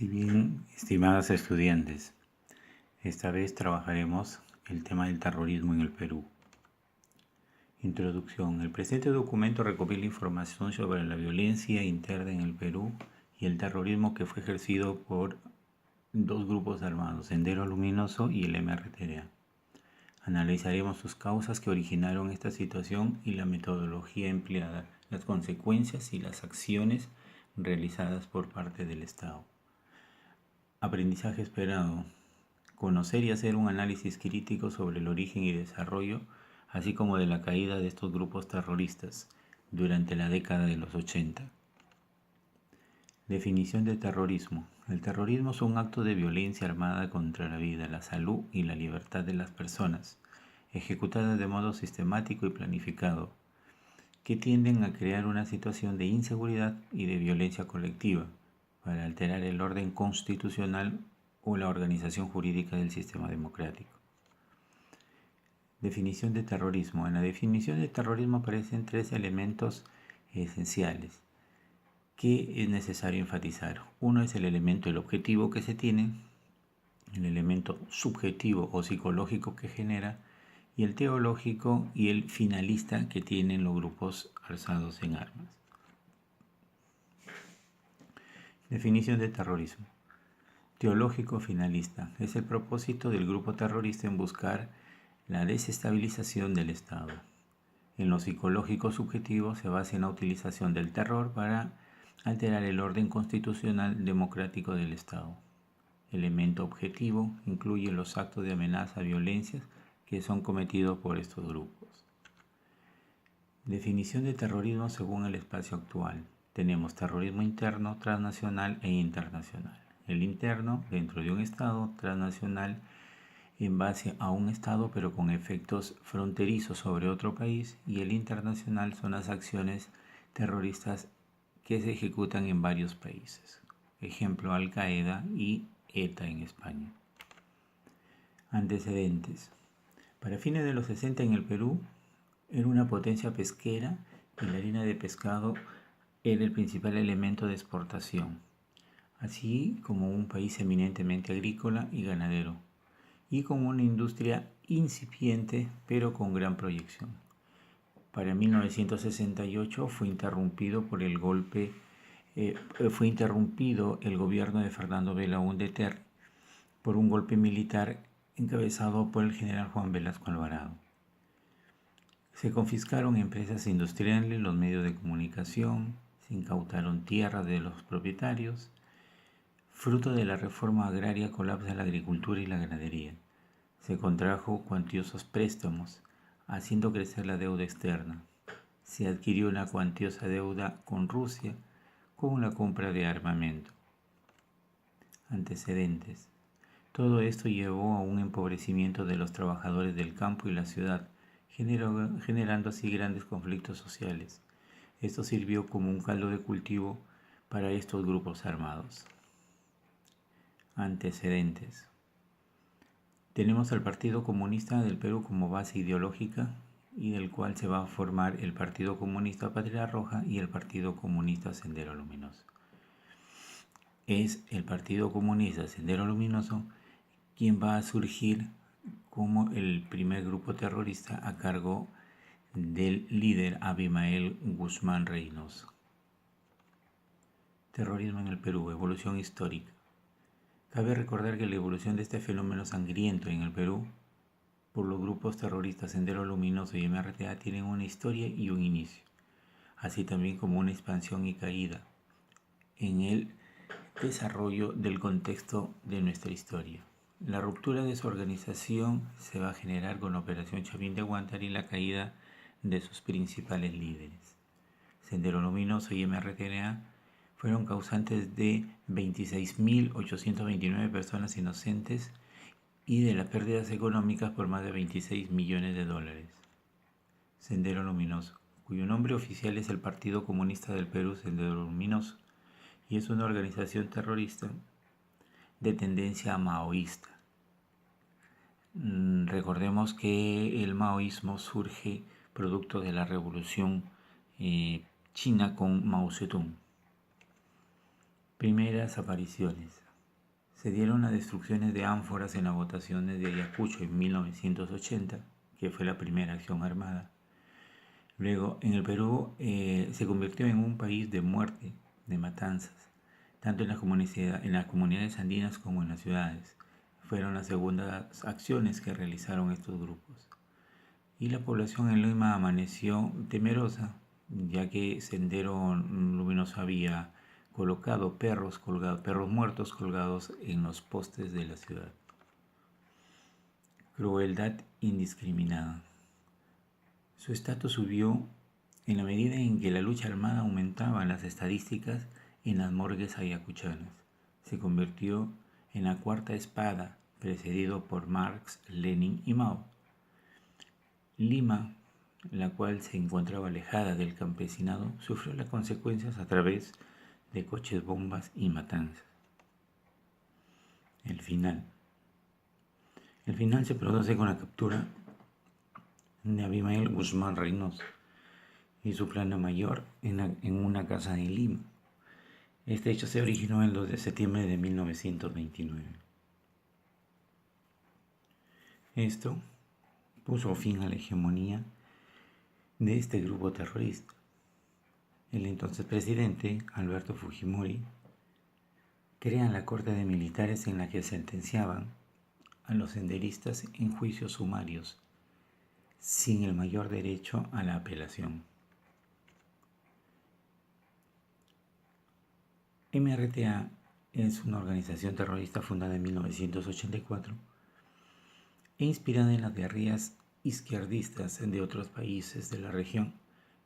Y bien, estimadas estudiantes, esta vez trabajaremos el tema del terrorismo en el Perú. Introducción. El presente documento recopila información sobre la violencia interna en el Perú y el terrorismo que fue ejercido por dos grupos armados, Sendero Luminoso y el MRTA. Analizaremos sus causas que originaron esta situación y la metodología empleada, las consecuencias y las acciones realizadas por parte del Estado. Aprendizaje esperado. Conocer y hacer un análisis crítico sobre el origen y desarrollo, así como de la caída de estos grupos terroristas durante la década de los 80. Definición de terrorismo. El terrorismo es un acto de violencia armada contra la vida, la salud y la libertad de las personas, ejecutada de modo sistemático y planificado, que tienden a crear una situación de inseguridad y de violencia colectiva, para alterar el orden constitucional o la organización jurídica del sistema democrático. Definición de terrorismo. En la definición de terrorismo aparecen tres elementos esenciales que es necesario enfatizar. Uno es el elemento, el objetivo que se tiene, el elemento subjetivo o psicológico que genera, y el teológico y el finalista que tienen los grupos alzados en armas. Definición de terrorismo. Teológico finalista. Es el propósito del grupo terrorista en buscar la desestabilización del Estado. En lo psicológico subjetivo se basa en la utilización del terror para alterar el orden constitucional democrático del Estado. Elemento objetivo incluye los actos de amenaza, violencias que son cometidos por estos grupos. Definición de terrorismo según el espacio actual. Tenemos terrorismo interno, transnacional e internacional. El interno dentro de un Estado, transnacional en base a un Estado pero con efectos fronterizos sobre otro país, y el internacional son las acciones terroristas que se ejecutan en varios países. Ejemplo, Al-Qaeda y ETA en España. Antecedentes. Para fines de los 60 en el Perú era una potencia pesquera y la harina de pescado era el principal elemento de exportación, así como un país eminentemente agrícola y ganadero, y con una industria incipiente pero con gran proyección. Para 1968 fue interrumpido el gobierno de Fernando Belaúnde Terry por un golpe militar encabezado por el general Juan Velasco Alvarado. Se confiscaron empresas industriales, los medios de comunicación, se incautaron tierras de los propietarios. Fruto de la reforma agraria colapsa la agricultura y la ganadería. Se contrajo cuantiosos préstamos, haciendo crecer la deuda externa. Se adquirió una cuantiosa deuda con Rusia con la compra de armamento. Antecedentes. Todo esto llevó a un empobrecimiento de los trabajadores del campo y la ciudad, generando así grandes conflictos sociales. Esto sirvió como un caldo de cultivo para estos grupos armados. Antecedentes. Tenemos al Partido Comunista del Perú como base ideológica y del cual se va a formar el Partido Comunista Patria Roja y el Partido Comunista Sendero Luminoso. Es el Partido Comunista Sendero Luminoso quien va a surgir como el primer grupo terrorista a cargo del líder Abimael Guzmán Reynoso. Terrorismo en el Perú, evolución histórica. Cabe recordar que la evolución de este fenómeno sangriento en el Perú por los grupos terroristas Sendero Luminoso y MRTA tienen una historia y un inicio, así también como una expansión y caída en el desarrollo del contexto de nuestra historia. La ruptura de su organización se va a generar con la Operación Chapín de Huántar y la caída de sus principales líderes. Sendero Luminoso y MRTA fueron causantes de 26.829 personas inocentes y de las pérdidas económicas por más de 26 millones de dólares. Sendero Luminoso, cuyo nombre oficial es el Partido Comunista del Perú Sendero Luminoso, y es una organización terrorista de tendencia maoísta. Recordemos que el maoísmo surge producto de la revolución China con Mao Zedong. Primeras apariciones. Se dieron las destrucciones de ánforas en las votaciones de Ayacucho en 1980, que fue la primera acción armada. Luego, en el Perú se convirtió en un país de muerte, de matanzas, tanto en las comunidades andinas como en las ciudades. Fueron las segundas acciones que realizaron estos grupos. Y la población en Lima amaneció temerosa, ya que Sendero Luminoso había colocado perros muertos colgados en los postes de la ciudad. Crueldad indiscriminada. Su estatus subió en la medida en que la lucha armada aumentaba las estadísticas en las morgues ayacuchanas. Se convirtió en la cuarta espada, precedido por Marx, Lenin y Mao. Lima, la cual se encontraba alejada del campesinado, sufrió las consecuencias a través de coches bombas y matanzas. El final se produce con la captura de Abimael Guzmán Reynoso y su plana mayor en una casa en Lima. Este hecho se originó el 2 de septiembre de 1929. Esto puso fin a la hegemonía de este grupo terrorista. El entonces presidente, Alberto Fujimori, crea la Corte de Militares en la que sentenciaban a los senderistas en juicios sumarios, sin el mayor derecho a la apelación. MRTA es una organización terrorista fundada en 1984 e inspirada en las guerrillas izquierdistas de otros países de la región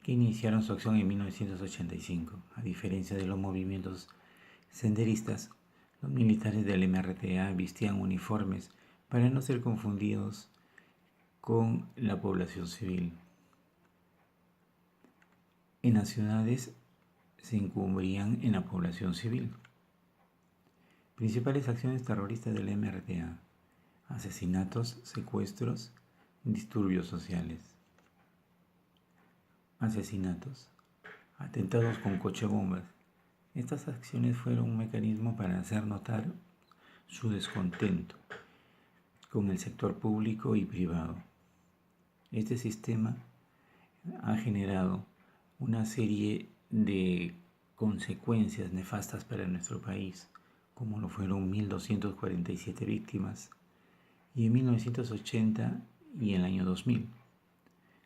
que iniciaron su acción en 1985. A diferencia de los movimientos senderistas, los militares del MRTA vestían uniformes para no ser confundidos con la población civil. En las ciudades se encubrían en la población civil. Principales acciones terroristas del MRTA: asesinatos, secuestros, disturbios sociales. Asesinatos, atentados con cochebombas. Estas acciones fueron un mecanismo para hacer notar su descontento con el sector público y privado. Este sistema ha generado una serie de consecuencias nefastas para nuestro país, como lo fueron 1.247 víctimas, y en 1980 y en el año 2000.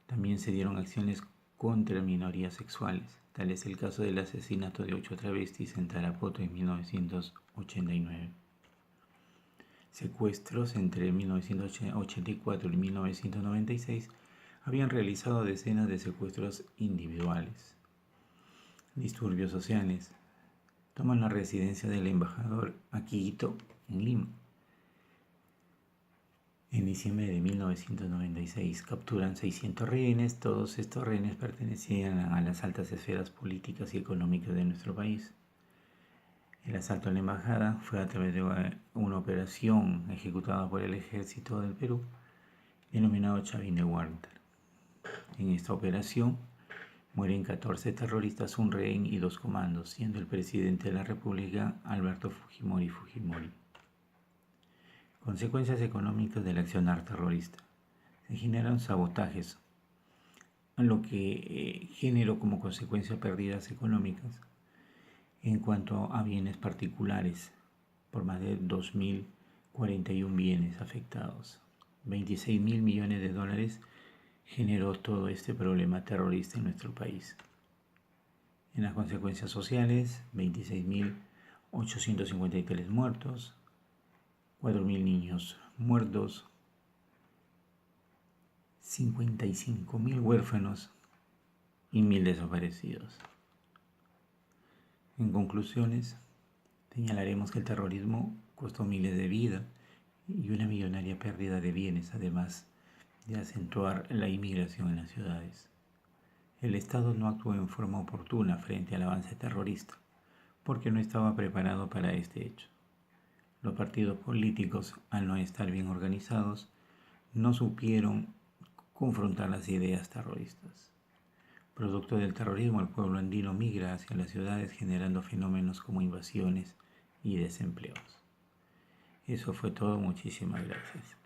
También se dieron acciones contra minorías sexuales. Tal es el caso del asesinato de 8 travestis en Tarapoto en 1989. Secuestros entre 1984 y 1996 habían realizado decenas de secuestros individuales. Disturbios sociales. Toman la residencia del embajador Akihito en Lima. En diciembre de 1996 capturan 600 rehenes. Todos estos rehenes pertenecían a las altas esferas políticas y económicas de nuestro país. El asalto a la embajada fue a través de una operación ejecutada por el ejército del Perú, denominado Chavín de Huántar. En esta operación mueren 14 terroristas, un rehén y 2 comandos, siendo el presidente de la República Alberto Fujimori. Consecuencias económicas del accionar terrorista. Se generaron sabotajes, lo que generó como consecuencia pérdidas económicas en cuanto a bienes particulares, por más de 2.041 bienes afectados. 26.000 millones de dólares generó todo este problema terrorista en nuestro país. En las consecuencias sociales, 26.853 muertos, 4.000 niños muertos, 55.000 huérfanos y 1.000 desaparecidos. En conclusiones, señalaremos que el terrorismo costó miles de vidas y una millonaria pérdida de bienes, además de acentuar la inmigración en las ciudades. El Estado no actuó en forma oportuna frente al avance terrorista, porque no estaba preparado para este hecho. Los partidos políticos, al no estar bien organizados, no supieron confrontar las ideas terroristas. Producto del terrorismo, el pueblo andino migra hacia las ciudades, generando fenómenos como invasiones y desempleos. Eso fue todo. Muchísimas gracias.